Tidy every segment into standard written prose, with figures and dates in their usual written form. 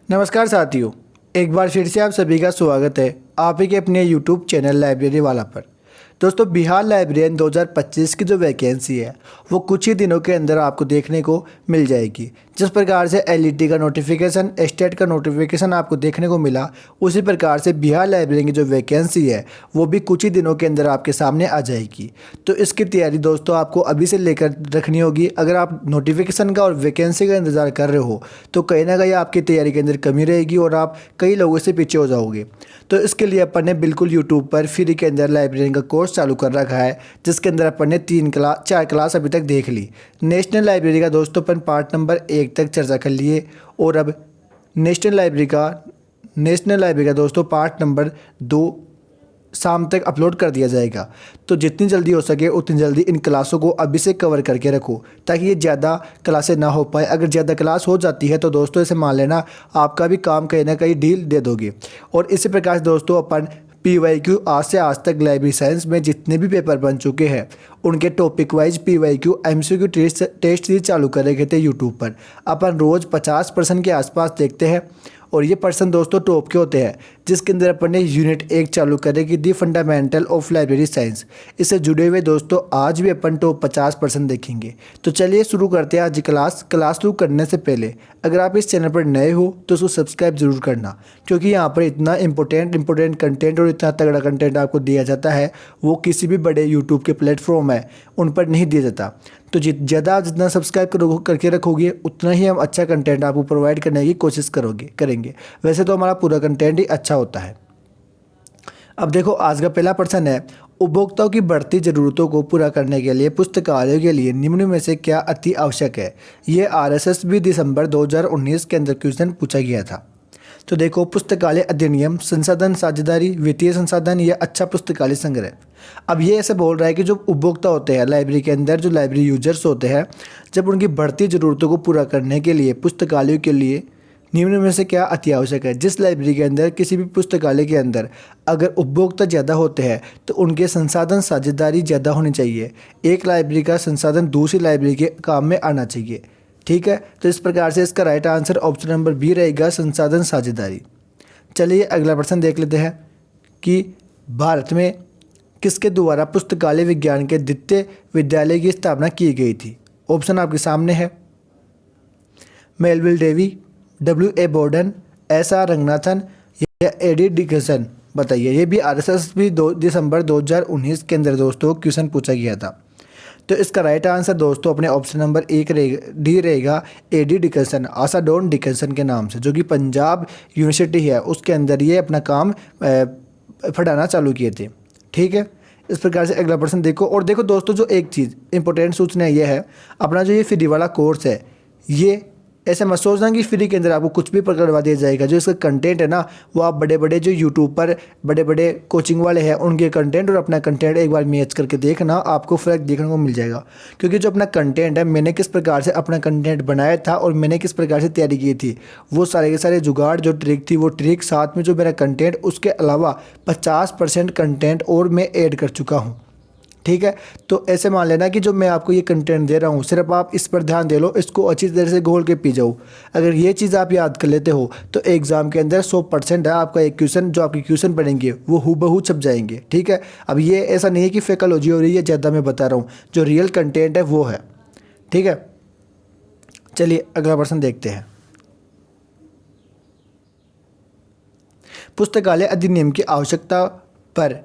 नमस्कार साथियों, एक बार फिर से आप सभी का स्वागत है आप ही के अपने यूट्यूब चैनल लाइब्रेरी वाला पर। दोस्तों, बिहार लाइब्रेरियन 2025 की जो वैकेंसी है वो कुछ ही दिनों के अंदर आपको देखने को मिल जाएगी। जिस प्रकार से एलईडी का नोटिफिकेशन, स्टेट का नोटिफिकेशन आपको देखने को मिला, उसी प्रकार से बिहार लाइब्रेरियन की जो वैकेंसी है वो भी कुछ ही दिनों के अंदर आपके सामने आ जाएगी। तो इसकी तैयारी दोस्तों आपको अभी से लेकर रखनी होगी। अगर आप नोटिफिकेशन का और वैकेंसी का इंतज़ार कर रहे हो तो कहीं ना कहीं आपकी तैयारी के अंदर कमी रहेगी और आप कई लोगों से पीछे हो जाओगे। तो इसके लिए अपन ने बिल्कुल यूट्यूब पर फ्री के अंदर लाइब्रेरियन का कोर्स चालू कर रखा है, जिसके अंदर अपन ने 4 क्लास अभी तक देख ली। नेशनल लाइब्रेरी का दोस्तों अपन पार्ट नंबर 1 तक चर्चा कर लिए और अब नेशनल लाइब्रेरी का दोस्तों पार्ट नंबर 2 शाम तक अपलोड कर दिया जाएगा। तो जितनी जल्दी हो सके उतनी जल्दी इन क्लासों को अभी से कवर करके रखो ताकि ये ज़्यादा क्लासें ना हो पाए। अगर ज़्यादा क्लास हो जाती है तो दोस्तों इसे मान लेना आपका भी काम कहीं ना कहीं ढील दे दोगे। और इसी प्रकार से दोस्तों अपन PYQ आज से आज तक लाइब्रेरी साइंस में जितने भी पेपर बन चुके हैं उनके topic wise PYQ MCQ test series चालू कर रखे थे यूट्यूब पर। अपन रोज़ 50% के आसपास देखते हैं और ये पर्सन दोस्तों टॉप के होते हैं, जिसके अंदर अपन ने यूनिट 1 चालू करेगी दी फंडामेंटल ऑफ लाइब्रेरी साइंस। इससे जुड़े हुए दोस्तों आज भी अपन टॉप 50% देखेंगे। तो चलिए शुरू करते हैं आज क्लास शुरू करने से पहले अगर आप इस चैनल पर नए हो तो उसको सब्सक्राइब जरूर करना, क्योंकि यहाँ पर इतना इंपॉर्टेंट कंटेंट और इतना तगड़ा कंटेंट आपको दिया जाता है वो किसी भी बड़े यूट्यूब के प्लेटफॉर्म है उन पर नहीं दिया जाता। तो जितना सब्सक्राइब करके रखोगे उतना ही हम अच्छा कंटेंट आपको प्रोवाइड करने की कोशिश करेंगे। वैसे तो हमारा पूरा कंटेंट ही अच्छा होता है। अब देखो, आज का पहला प्रश्न है, उपभोक्ताओं की बढ़ती ज़रूरतों को पूरा करने के लिए पुस्तकालयों के लिए निम्न में से क्या अति आवश्यक है। ये RSSB दिसंबर 2019 के अंदर क्वेश्चन पूछा गया था। तो देखो, पुस्तकालय अधिनियम, संसाधन साझेदारी, वित्तीय संसाधन या अच्छा पुस्तकालय संग्रह। अब ये ऐसे बोल रहा है कि जो उपभोक्ता होते हैं लाइब्रेरी के अंदर, जो लाइब्रेरी यूजर्स होते हैं, जब उनकी बढ़ती ज़रूरतों को पूरा करने के लिए पुस्तकालयों के लिए निम्न में से क्या अति आवश्यक है। जिस लाइब्रेरी के अंदर, किसी भी पुस्तकालय के अंदर अगर उपभोक्ता ज़्यादा होते हैं तो उनके संसाधन साझेदारी ज़्यादा होनी चाहिए। एक लाइब्रेरी का संसाधन दूसरी लाइब्रेरी के काम में आना चाहिए। ठीक है, तो इस प्रकार से इसका right answer option number B रहेगा, संसाधन साझेदारी। चलिए अगला प्रश्न देख लेते हैं कि भारत में किसके द्वारा पुस्तकालय विज्ञान के द्वितीय विद्यालय की स्थापना की गई थी। ऑप्शन आपके सामने है, Melvil Dewey, WA Borden, SR Ranganathan या AD डिकसन। बताइए। ये भी RSSB दिसंबर 2019 के अंदर दोस्तों क्वेश्चन पूछा गया था। तो इसका राइट आंसर दोस्तों अपने ऑप्शन नंबर 1 डी रहेगा, AD डिकसन, आशा डॉन डिकसन के नाम से, जो कि पंजाब यूनिवर्सिटी है उसके अंदर ये अपना काम पढ़ाना चालू किए थे। ठीक है, इस प्रकार से अगला प्रश्न देखो। और देखो दोस्तों, जो एक चीज़ इंपॉर्टेंट सूचना ये है, अपना जो ये फ्री वाला कोर्स है, ये ऐसे मत सोचना कि फ्री के अंदर आपको कुछ भी पकड़वा दिया जाएगा। जो इसका कंटेंट है ना, वो आप बड़े बड़े जो यूट्यूब पर बड़े बड़े कोचिंग वाले हैं उनके कंटेंट और अपना कंटेंट एक बार मैच करके देखना, आपको फ़र्क देखने को मिल जाएगा। क्योंकि जो अपना कंटेंट है, मैंने किस प्रकार से अपना कंटेंट बनाया था और मैंने किस प्रकार से तैयारी की थी, वो सारे के सारे जुगाड़ जो ट्रिक थी वो ट्रिक, साथ में जो मेरा कंटेंट, उसके अलावा 50% कंटेंट और मैं ऐड कर चुका हूँ। ठीक है, तो ऐसे मान लेना कि जो मैं आपको ये कंटेंट दे रहा हूँ सिर्फ आप इस पर ध्यान दे लो, इसको अच्छी तरह से घोल के पी जाओ। अगर ये चीज़ आप याद कर लेते हो तो एग्ज़ाम के अंदर 100% है आपका एक क्वेश्चन, जो आपके क्वेश्चन बनेंगे वो हूबहू छप जाएंगे। ठीक है, अब ये ऐसा नहीं है कि फेकोलॉजी हो रही है, ज़्यादा मैं बता रहा हूँ, जो रियल कंटेंट है वो है। ठीक है, चलिए अगला प्रश्न देखते हैं। पुस्तकालय अधिनियम की आवश्यकता पर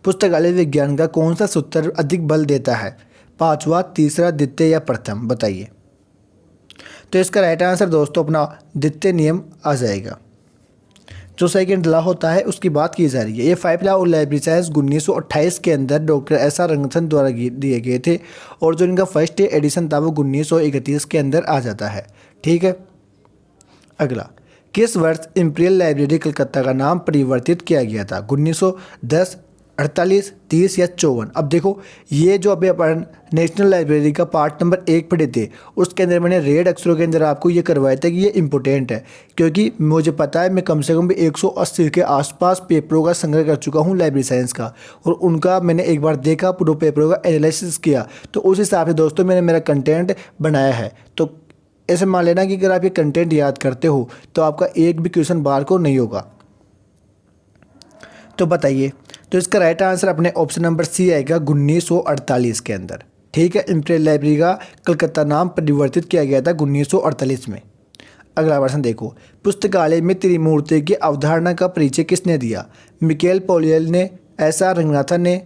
पुस्तकालय विज्ञान का कौन सा सूत्र अधिक बल देता है। पांचवा, तीसरा, द्वितीय या प्रथम। बताइए। तो इसका राइट आंसर दोस्तों अपना द्वितीय नियम आ जाएगा। जो सेकंड लॉ होता है उसकी बात की जा रही है। ये 5 लॉ और लाइब्रेरी साइंस 1928 के अंदर डॉक्टर SR रंगनाथन द्वारा दिए गए थे और जो इनका फर्स्ट एडिशन था वो 1931 के अंदर आ जाता है। ठीक है, अगला, किस वर्ष इंपीरियल लाइब्रेरी कलकत्ता का नाम परिवर्तित किया गया था। 1910, 48, 30 या 54। अब देखो, ये जो अभी अपन नेशनल लाइब्रेरी का पार्ट नंबर 1 पढ़े थे उसके अंदर मैंने रेड अक्षरों के अंदर आपको ये करवाया था कि ये इंपॉर्टेंट है, क्योंकि मुझे पता है मैं कम से कम भी 180 के आसपास पेपरों का संग्रह कर चुका हूँ लाइब्रेरी साइंस का, और उनका मैंने एक बार देखा, पूरे पेपरों का एनालिसिस किया, तो उस हिसाब से दोस्तों मैंने मेरा कंटेंट बनाया है। तो ऐसे मान लेना कि अगर आप ये कंटेंट याद करते हो तो आपका एक भी क्वेश्चन बाहर को नहीं होगा। तो बताइए, तो इसका राइट आंसर अपने ऑप्शन नंबर सी आएगा 1948 के अंदर। ठीक है, इंपीरियल लाइब्रेरी का कलकत्ता नाम परिवर्तित किया गया था 1948 में। अगला प्रश्न देखो, पुस्तकालय में त्रिमूर्ति की अवधारणा का परिचय किसने दिया? मिकेल पोलियल ने, एस.आर. रंगनाथन ने,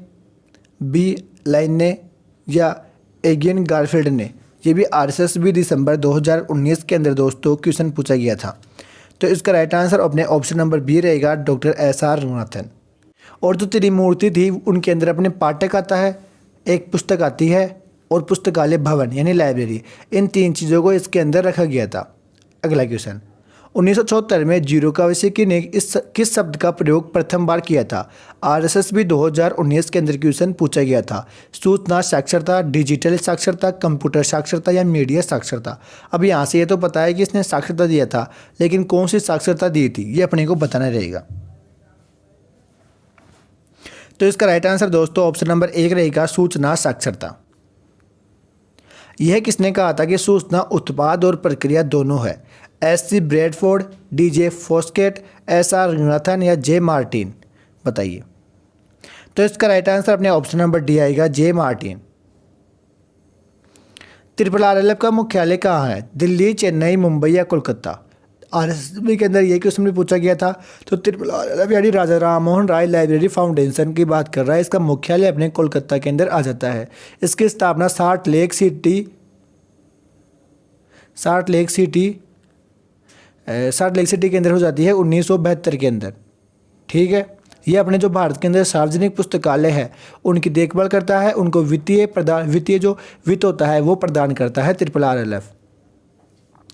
बी. लाइन ने या एगियन गारफील्ड ने? ये भी RSSB दिसंबर 2019 के अंदर दोस्तों क्वेश्चन पूछा गया था। तो इसका राइट आंसर अपने ऑप्शन नंबर बी रहेगा, डॉक्टर एस.आर. रंगनाथन। और जो त्रिमूर्ति थी उनके अंदर अपने पाठक आता है, एक पुस्तक आती है और पुस्तकालय भवन यानी लाइब्रेरी, इन तीन चीज़ों को इसके अंदर रखा गया था। अगला क्वेश्चन, 1974 में जीरोकावास्की ने किस शब्द का प्रयोग प्रथम बार किया था? RSSB 2019 के अंदर क्वेश्चन पूछा गया था। सूचना साक्षरता, डिजिटल साक्षरता, कंप्यूटर साक्षरता या मीडिया साक्षरता? अब यहाँ से ये तो पता है कि इसने साक्षरता दिया था, लेकिन कौन सी साक्षरता दी थी ये अपने को बताना रहेगा। तो इसका राइट आंसर दोस्तों ऑप्शन नंबर 1 रहेगा, सूचना साक्षरता। यह किसने कहा था कि सूचना उत्पाद और प्रक्रिया दोनों है? S.C. Bradford, D.J. फोस्केट, S.R. Ranganathan या J. मार्टिन? बताइए। तो इसका राइट आंसर अपने ऑप्शन नंबर डी आएगा, J. मार्टिन। RRRLF का मुख्यालय कहाँ है? दिल्ली, चेन्नई, मुंबई या कोलकाता? RSSB के अंदर ये क्वेश्चन भी पूछा गया था। तो RRRLF यानी राजा राम मोहन राय लाइब्रेरी फाउंडेशन की बात कर रहा है। इसका मुख्यालय अपने कोलकाता के अंदर आ जाता है। इसकी स्थापना साल्ट लेक सिटी के अंदर हो जाती है 1972 के अंदर। ठीक है, ये अपने जो भारत के अंदर सार्वजनिक पुस्तकालय है उनकी देखभाल करता है, उनको वित्तीय जो वित्त होता है वो प्रदान करता है RRRLF।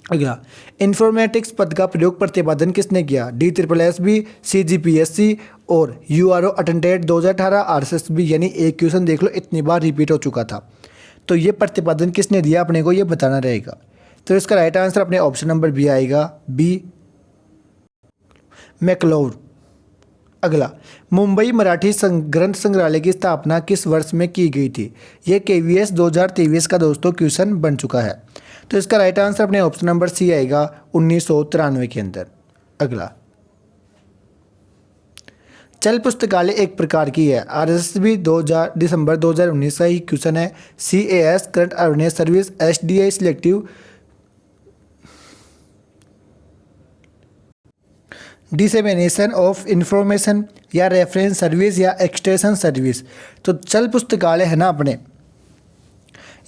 अगला, इंफॉर्मेटिक्स पद का प्रयोग प्रतिपादन किसने किया? DSSB, CGPSC और URO अटेंडेंट 2018 RSSB। यानी एक क्वेश्चन देख लो इतनी बार रिपीट हो चुका था। तो ये प्रतिपादन किसने दिया अपने को ये बताना रहेगा। तो इसका राइट आंसर अपने ऑप्शन नंबर बी आएगा, बी. मैक्लोर। अगला, मुंबई मराठी ग्रंथ संग्रहालय की स्थापना किस वर्ष में की गई थी? ये KVS 2023 का दोस्तों क्वेश्चन बन चुका है। तो इसका राइट आंसर अपने ऑप्शन नंबर सी आएगा, 1993 के अंदर। अगला, चल पुस्तकालय एक प्रकार की है। RSSB दिसंबर 2019 का ही क्वेश्चन है। CAS current awareness service, SDI selective dissemination of information या रेफरेंस सर्विस या एक्सटेंशन सर्विस? तो चल पुस्तकालय है ना अपने,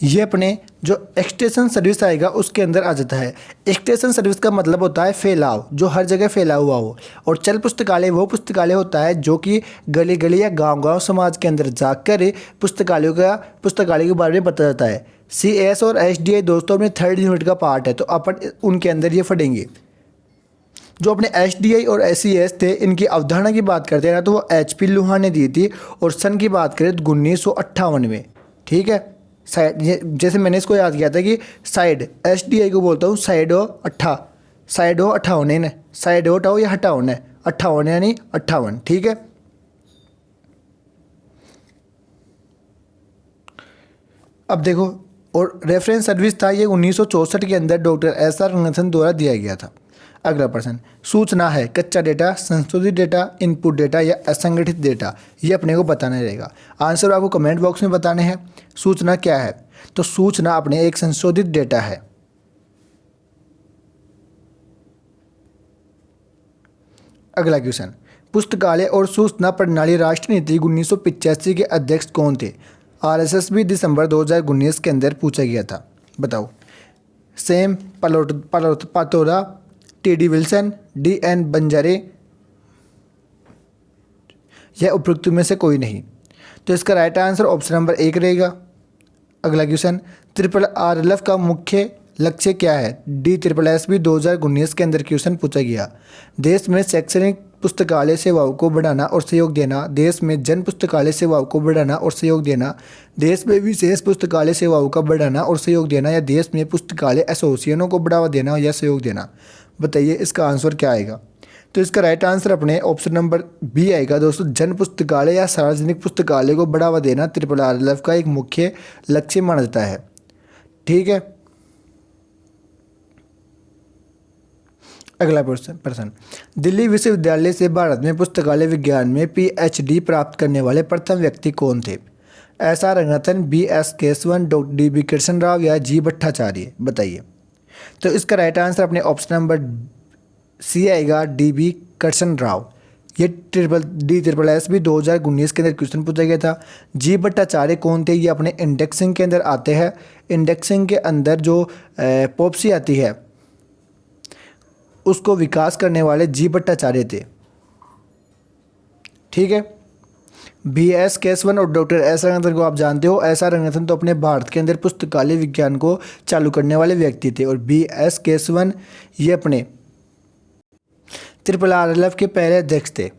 ये अपने जो एक्सटेंशन सर्विस आएगा उसके अंदर आ जाता है। एक्सटेंशन सर्विस का मतलब होता है फैलाव, जो हर जगह फैला हुआ हो। और चल पुस्तकालय वो पुस्तकालय होता है जो कि गली गली या गांव-गांव समाज के अंदर जाकर पुस्तकालय के बारे में बताया जाता है। CAS और SDI दोस्तों अपने 3rd यूनिट का पार्ट है, तो अपन उनके अंदर ये पढ़ेंगे। जो अपने SDI और SCS थे इनकी अवधारणा की बात करते हैं ना, तो वो HP लुहा ने दी थी। और सन की बात करें तो 1958 में। ठीक है, साइड जैसे मैंने इसको याद किया था कि साइड SDI को बोलता हूँ साइडो 58 या 58 यानी 58। ठीक है, अब देखो, और रेफरेंस सर्विस था ये 1964 के अंदर डॉक्टर SR रंगनाथन द्वारा दिया गया था। अगला प्रश्न, सूचना है कच्चा डेटा, संशोधित डेटा, इनपुट डेटा या असंगठित डेटा? ये अपने को बताना रहेगा। आंसर आपको कमेंट बॉक्स में बताने हैं। सूचना क्या है? तो सूचना अपने एक संशोधित डेटा है। अगला क्वेश्चन, पुस्तकालय और सूचना प्रणाली राष्ट्रीय नीति 1985 के अध्यक्ष कौन थे? RSSB दिसंबर 2019 के अंदर पूछा गया था। बताओ। सेम पातोरा, TD विल्सन, DN बंजारे या उपयुक्त में से कोई नहीं? तो इसका राइट आंसर ऑप्शन नंबर 1 रहेगा। अगला क्वेश्चन, RRRLF का मुख्य लक्ष्य क्या है? DSSB 2019 के अंदर क्वेश्चन पूछा गया। देश में शैक्षणिक पुस्तकालय सेवाओं को बढ़ाना और सहयोग देना, देश में जन पुस्तकालय सेवाओं को बढ़ाना और सहयोग देना, देश में विशेष पुस्तकालय सेवाओं का बढ़ाना और सहयोग देना, या देश में पुस्तकालय एसोसिएशनों को बढ़ावा देना या सहयोग देना? बताइए इसका आंसर क्या आएगा। तो इसका राइट आंसर अपने ऑप्शन नंबर बी आएगा दोस्तों। जन पुस्तकालय या सार्वजनिक पुस्तकालय को बढ़ावा देना RRRLF का एक मुख्य लक्ष्य माना जाता है। ठीक है, अगला प्रश्न, दिल्ली विश्वविद्यालय से भारत में पुस्तकालय विज्ञान में पीएचडी प्राप्त करने वाले प्रथम व्यक्ति कौन थे? S R Ranganathan, B S Keshavan, doctor D B Krishna Rao या जी भट्टाचार्य? बताइए। तो इसका राइट आंसर अपने ऑप्शन नंबर सी आएगा, डी बी कृष्ण राव। ये ट्रिपल एस भी 2019 के अंदर क्वेश्चन पूछा गया था। जी भट्टाचार्य कौन थे? ये अपने इंडेक्सिंग के अंदर आते हैं। इंडेक्सिंग के अंदर जो पॉप्सी आती है उसको विकास करने वाले जी भट्टाचार्य थे। ठीक है। बी एस केशवन और डॉक्टर एस रंगनाथन को आप जानते हो। एस आर रंगनाथन तो अपने भारत के अंदर पुस्तकालय विज्ञान को चालू करने वाले व्यक्ति थे और बी एस केशवन ये अपने RRF के पहले अध्यक्ष थे।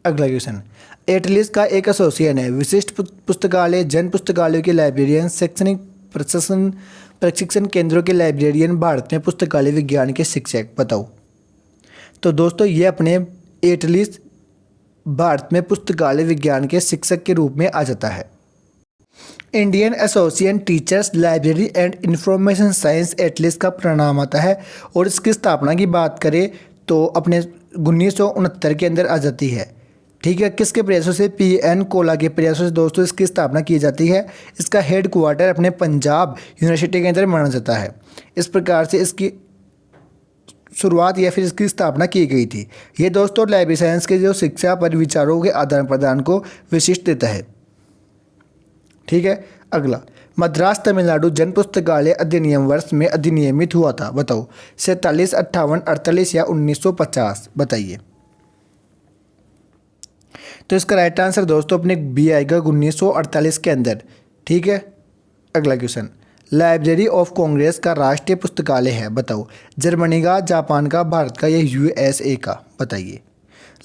अगला क्वेश्चन, एटलिस का एक एसोसिएशन है। विशिष्ट पुस्तकालय, जन पुस्तकालयों के लाइब्रेरियन, शैक्षणिक प्रशिक्षण केंद्रों के लाइब्रेरियन, भारत में पुस्तकालय विज्ञान के शिक्षक? बताओ। तो दोस्तों ये अपने एटलिस भारत में पुस्तकालय विज्ञान के शिक्षक के रूप में आ जाता है। Indian association teachers library and information science at least का प्रणाम आता है और इसकी स्थापना की बात करें तो अपने 1969 के अंदर आ जाती है। ठीक है। किसके प्रयासों से? PN कोला के प्रयासों से दोस्तों इसकी स्थापना की जाती है। इसका हेड क्वार्टर अपने पंजाब यूनिवर्सिटी के अंदर माना जाता है। इस प्रकार से इसकी शुरुआत या फिर इसकी स्थापना की गई थी। ये दोस्तों लाइब्रेरी साइंस के जो शिक्षा पर विचारों के आदान प्रदान को विशिष्ट देता है। ठीक है। अगला, मद्रास तमिलनाडु जन पुस्तकालय अधिनियम वर्ष में अधिनियमित हुआ था? बताओ। 47, 58, 48 या 1950? बताइए। तो इसका राइट आंसर दोस्तों अपने बी आएगा 1948 के अंदर। ठीक है। अगला क्वेश्चन, लाइब्रेरी ऑफ कांग्रेस का राष्ट्रीय पुस्तकालय है? बताओ। जर्मनी का, जापान का, भारत का या USA का? बताइए।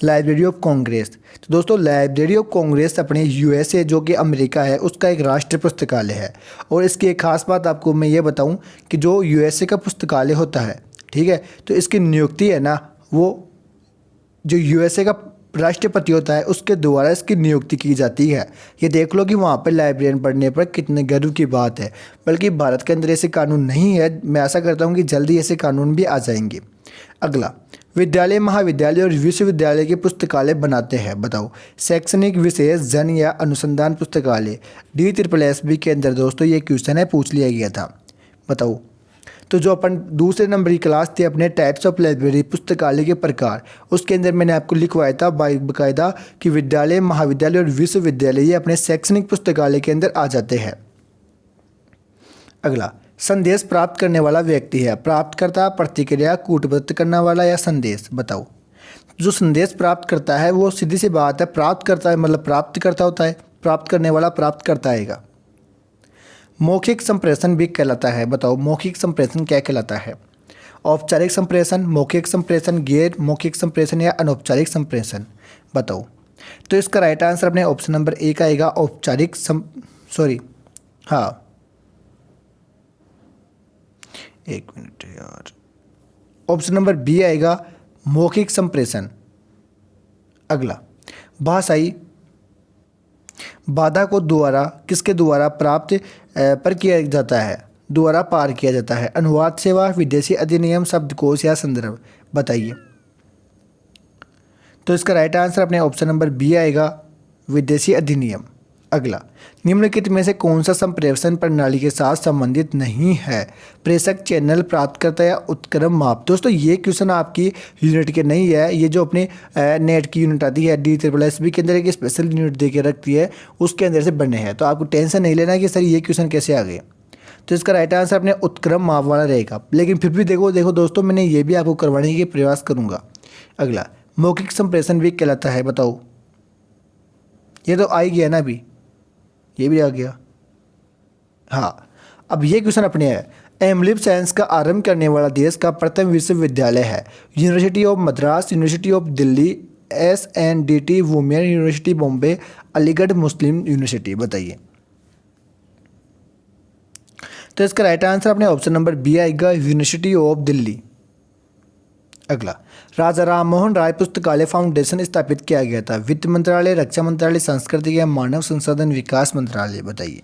लाइब्रेरी ऑफ कांग्रेस, तो दोस्तों लाइब्रेरी ऑफ कांग्रेस अपने USA जो कि अमेरिका है उसका एक राष्ट्रीय पुस्तकालय है। और इसकी एक खास बात आपको मैं ये बताऊं कि जो USA का पुस्तकालय होता है, ठीक है, तो इसकी नियुक्ति है ना वो जो USA का राष्ट्रपति होता है उसके द्वारा इसकी नियुक्ति की जाती है। ये देख लो कि वहाँ पर लाइब्रेरियन पढ़ने पर कितने गर्व की बात है। बल्कि भारत के अंदर ऐसे कानून नहीं है। मैं आशा करता हूँ कि जल्दी ऐसे कानून भी आ जाएंगे। अगला, विद्यालय, महाविद्यालय और विश्वविद्यालय के पुस्तकालय बनाते हैं? बताओ। शैक्षणिक, विशेष, जन या अनुसंधान पुस्तकालय? DSSB के अंदर दोस्तों ये क्वेश्चन है पूछ लिया गया था। बताओ। तो जो अपन दूसरे नंबर की क्लास थी अपने टाइप्स ऑफ लाइब्रेरी, पुस्तकालय के प्रकार, उसके अंदर मैंने आपको लिखवाया था बाकायदा कि विद्यालय, महाविद्यालय और विश्वविद्यालय ये अपने शैक्षणिक पुस्तकालय के अंदर आ जाते हैं। अगला, संदेश प्राप्त करने वाला व्यक्ति है? प्राप्तकर्ता, प्रतिक्रिया, कूटबद्ध करने वाला या संदेश? बताओ। जो संदेश प्राप्त करता है वो सीधी सी बात है प्राप्त करता है, मतलब प्राप्त करता होता है। प्राप्त करने वाला प्राप्त करता आएगा। मौखिक संप्रेषण भी कहलाता है? बताओ। मौखिक संप्रेषण क्या कहलाता है? औपचारिक संप्रेषण, मौखिक संप्रेषण, गैर मौखिक संप्रेषण या अनौपचारिक संप्रेषण? बताओ। तो इसका राइट आंसर अपने ऑप्शन नंबर ए का आएगा, औपचारिक एक मिनट यार, ऑप्शन नंबर बी आएगा, मौखिक संप्रेषण। अगला, भाषाई बाधा को द्वारा किसके द्वारा प्राप्त पर किया जाता है? द्वारा पार किया जाता है? अनुवाद सेवा, विदेशी अधिनियम, शब्दकोश या संदर्भ? बताइए। तो इसका राइट आंसर अपने ऑप्शन नंबर बी आएगा, विदेशी अधिनियम। अगला, निम्नलिखित में से कौन सा संप्रेषण प्रणाली के साथ संबंधित नहीं है? प्रेषक, चैनल, प्राप्तकर्ता या उत्क्रम माप? दोस्तों ये क्वेश्चन आपकी यूनिट के नहीं है। ये जो अपने नेट की यूनिट आती है DSSB के अंदर एक स्पेशल यूनिट दे के रखती है, उसके अंदर से बने हैं। तो आपको टेंशन नहीं लेना कि सर ये क्वेश्चन कैसे आ गए। तो इसका राइट आंसर अपने उत्क्रम माप वाला रहेगा। लेकिन फिर भी देखो दोस्तों मैंने ये भी आपको करवाने की प्रयास करूँगा। अगला, मौखिक संप्रेषण भी कहलाता है? बताओ। ये तो आ ही गया ना अभी, ये भी आ गया। हाँ, अब ये क्वेश्चन अपने है, एमलिब साइंस का आरंभ करने वाला देश का प्रथम विश्वविद्यालय है? University of Madras, university of Delhi, SNDT women, university Bombay, Aligarh Muslim university? बताइए। तो इसका राइट आंसर अपने ऑप्शन नंबर बी आएगा, यूनिवर्सिटी ऑफ दिल्ली। अगला, राजा राम मोहन राय पुस्तकालय फाउंडेशन स्थापित किया गया था? वित्त मंत्रालय, रक्षा मंत्रालय, संस्कृति या मानव संसाधन विकास मंत्रालय? बताइए।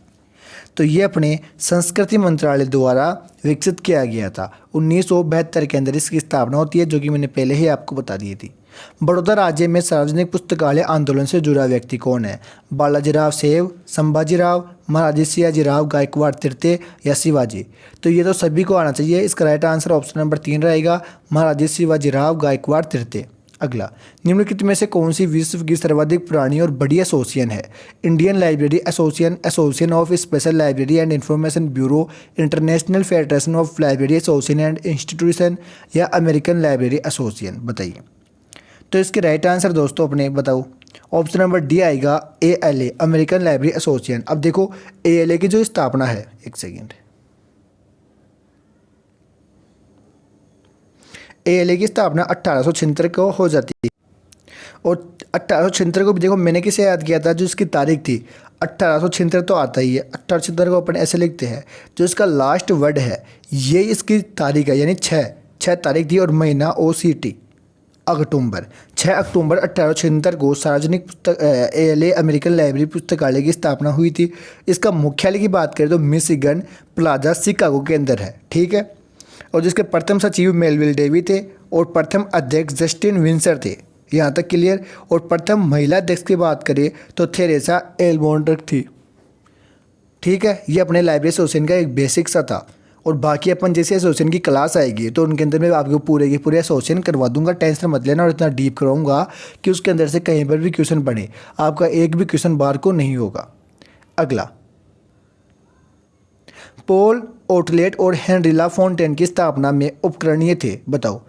तो ये अपने संस्कृति मंत्रालय द्वारा विकसित किया गया था। 1972 के अंदर इसकी स्थापना होती है, जो कि मैंने पहले ही आपको बता दी थी। बड़ौदा राज्य में सार्वजनिक पुस्तकालय आंदोलन से जुड़ा व्यक्ति कौन है? बालाजीराव सेव, संभाजीराव, महाराजा सियाजीराव गायकवाड़ तृतीय या शिवाजी? तो ये तो सभी को आना चाहिए। इसका राइट आंसर ऑप्शन नंबर 3 रहेगा, महाराजा शिवाजीराव गायकवाड़ तृतीय। अगला, निम्नलिखित में से कौन सी विश्व की सर्वाधिक पुरानी और बड़ी एसोसिएशन है? Indian library association, association of special library and information bureau, international federation of library association and institution या अमेरिकन लाइब्रेरी एसोसिएशन? बताइए। तो इसके राइट आंसर दोस्तों अपने बताओ, ऑप्शन नंबर डी आएगा ALA, अमेरिकन लाइब्रेरी एसोसिएशन। अब देखो ALA की जो स्थापना है, एक सेकेंड, ALA की स्थापना 1876 को हो जाती है। और 1876 को भी देखो मैंने किसे याद किया था, जो इसकी तारीख थी 1876 तो आता ही है। 1876 को अपन ऐसे लिखते हैं, जो इसका लास्ट वर्ड है ये इसकी तारीख है, यानी 6 तारीख थी, और महीना OCT अक्टूबर। 6 अक्टूबर 1876 को सार्वजनिक पुस्तक ALA अमेरिकन लाइब्रेरी पुस्तकालय की स्थापना हुई थी। इसका मुख्यालय की बात करें तो मिशिगन प्लाजा शिकागो के अंदर है, ठीक है। और जिसके प्रथम सचिव मेलविल डेवी थे और प्रथम अध्यक्ष जस्टिन विंसर थे, यहाँ तक क्लियर। और प्रथम महिला अध्यक्ष की बात करें तो थेरेसा एल्मोंड्रक थी, ठीक है। ये अपने लाइब्रेरी एसोसिएशन का एक बेसिक सा था। और बाकी अपन जैसे एसोसिएशन की क्लास आएगी तो उनके अंदर मैं आपको पूरे के पूरे एसोसिएशन करवा दूंगा, टेंशन मत लेना। और इतना डीप कराऊंगा कि उसके अंदर से कहीं पर भी क्वेश्चन बने, आपका एक भी क्वेश्चन बार को नहीं होगा। अगला, पॉल ओटलेट और हेनरी फोंटेन की स्थापना में उपकरणीय थे, बताओ।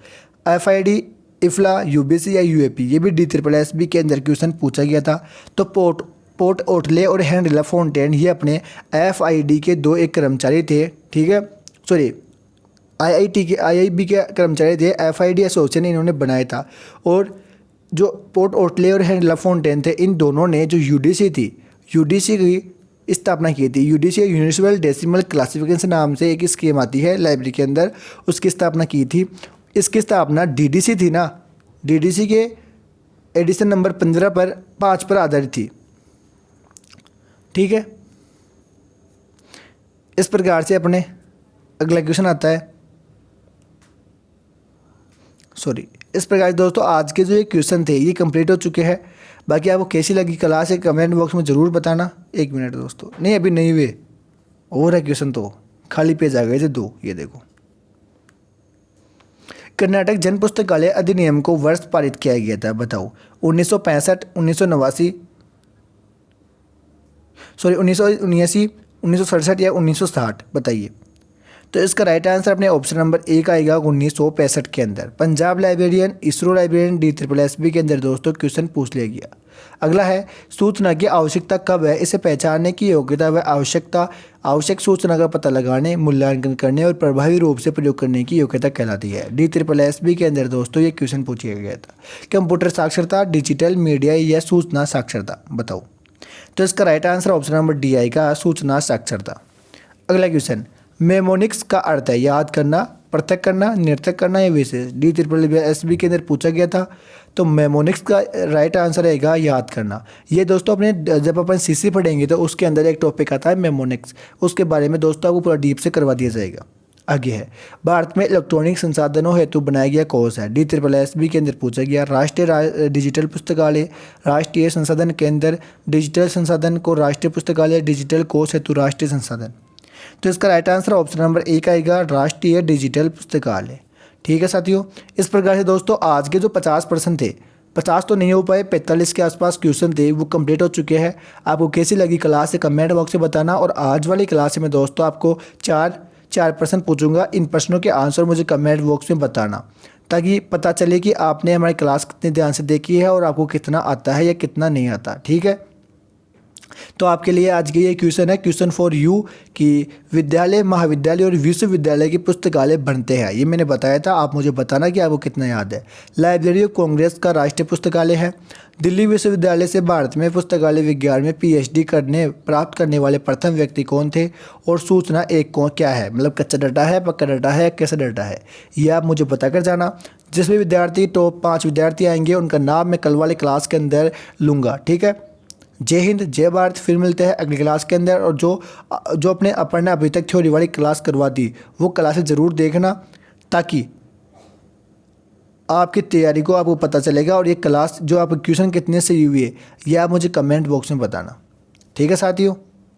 FID, IFLA, UBC या UAP? ये भी DSSB के अंदर क्वेश्चन पूछा गया था। तो पोर्ट ओटले और हेनरी फोंटेन ये अपने FID के दो एक कर्मचारी थे, ठीक है। सॉरी, IIB के कर्मचारी थे। FID एसोसिएशन इन्होंने बनाया था। और जो पोर्ट ओटले और हेनरी फोंटेन थे, इन दोनों ने जो UDC थी, UDC की स्थापना की थी। UDC यूनिवर्सल डेसिमल क्लासिफिकेशन नाम से एक स्कीम आती है लाइब्रेरी के अंदर, उसकी स्थापना की थी। इसकी स्थापना DDC थी ना, DDC के एडिशन नंबर 15 पर 5 पर आधारित थी, ठीक है। इस प्रकार से अपने अगला क्वेश्चन आता है। सॉरी, इस प्रकार दोस्तों आज के जो ये क्वेश्चन थे ये कंप्लीट हो चुके हैं। बाकी आपको कैसी लगी क्लास है कमेंट बॉक्स में ज़रूर बताना। एक मिनट दोस्तों, नहीं अभी नहीं हुए, और है क्वेश्चन, तो खाली पेज आ गए थे 2, ये देखो। कर्नाटक जन पुस्तकालय अधिनियम को वर्ष पारित किया गया था, बताओ। 1965, 1989, सॉरी 1979, 1967 या 1960? बताइए। तो इसका राइट आंसर अपने ऑप्शन नंबर 1 आएगा 1965 के अंदर। Punjab librarian, ISRO librarian, DSSB के अंदर दोस्तों क्वेश्चन पूछ लिया गया। अगला है, सूचना की आवश्यकता कब है? इसे पहचानने की योग्यता व आवश्यकता आवश्यक सूचना का पता लगाने, मूल्यांकन करने और प्रभावी रूप से प्रयोग करने की योग्यता कहलाती है। DSSB के अंदर दोस्तों ये क्वेश्चन पूछा गया था। कंप्यूटर साक्षरता, डिजिटल मीडिया या सूचना साक्षरता? बताओ। तो इसका right answer option number D आएगा, सूचना साक्षरता। अगला क्वेश्चन, मेमोनिक्स का अर्थ है याद करना, पृथक करना, निरर्थक करना या विशेष? DSSB के अंदर पूछा गया था। तो मेमोनिक्स का राइट आंसर रहेगा याद करना। ये दोस्तों अपने जब अपन CC पढ़ेंगे तो उसके अंदर एक टॉपिक आता है मेमोनिक्स, उसके बारे में दोस्तों आपको पूरा डीप से करवा दिया जाएगा। आगे है, भारत में इलेक्ट्रॉनिक संसाधनों हेतु बनाया गया कोर्स है। DSSB के अंदर पूछा गया। राष्ट्रीय डिजिटल पुस्तकालय, राष्ट्रीय संसाधन केंद्र, डिजिटल संसाधन को राष्ट्रीय पुस्तकालय, डिजिटल कोर्स हेतु राष्ट्रीय संसाधन? तो इसका राइट आंसर ऑप्शन नंबर 1 आएगा, राष्ट्रीय डिजिटल पुस्तकालय, ठीक है साथियों। इस प्रकार से दोस्तों आज के जो 50% थे, 50 तो नहीं हो पाए, 45 के आसपास क्वेश्चन थे, वो कंप्लीट हो चुके हैं। आपको कैसी लगी क्लास है कमेंट बॉक्स में बताना। और आज वाली क्लास में दोस्तों आपको 4 प्रश्न पूछूंगा, इन प्रश्नों के आंसर मुझे कमेंट बॉक्स में बताना, ताकि पता चले कि आपने हमारी क्लास कितने ध्यान से देखी है और आपको कितना आता है या कितना नहीं आता, ठीक है। तो आपके लिए आज के ये क्वेश्चन है, क्वेश्चन फॉर यू, कि विद्यालय, महाविद्यालय और विश्वविद्यालय की पुस्तकालय बनते हैं। ये मैंने बताया था, आप मुझे बताना कि आपको कितना याद है। लाइब्रेरी ऑफ कांग्रेस का राष्ट्रीय पुस्तकालय है। दिल्ली विश्वविद्यालय से भारत में पुस्तकालय विज्ञान में PhD प्राप्त करने वाले प्रथम व्यक्ति कौन थे? और सूचना एक कौन क्या है? मतलब कच्चा डाटा है, पक्का डाटा है, कैसा डाटा है, ये आप मुझे बता कर जाना। जिस भी विद्यार्थी टॉप 5 विद्यार्थी आएंगे उनका नाम मैं कल वाले क्लास के अंदर लूँगा, ठीक है। जय हिंद, जय भारत। फिर मिलते हैं अगली क्लास के अंदर। और जो अपने अपन ने अभी तक थ्योरी वाली क्लास करवा दी वो क्लासेस ज़रूर देखना, ताकि आपकी तैयारी को आपको पता चलेगा। और ये क्लास जो आप क्वेश्चन कितने सही हुई है ये आप मुझे कमेंट बॉक्स में बताना। ठीक है साथियों।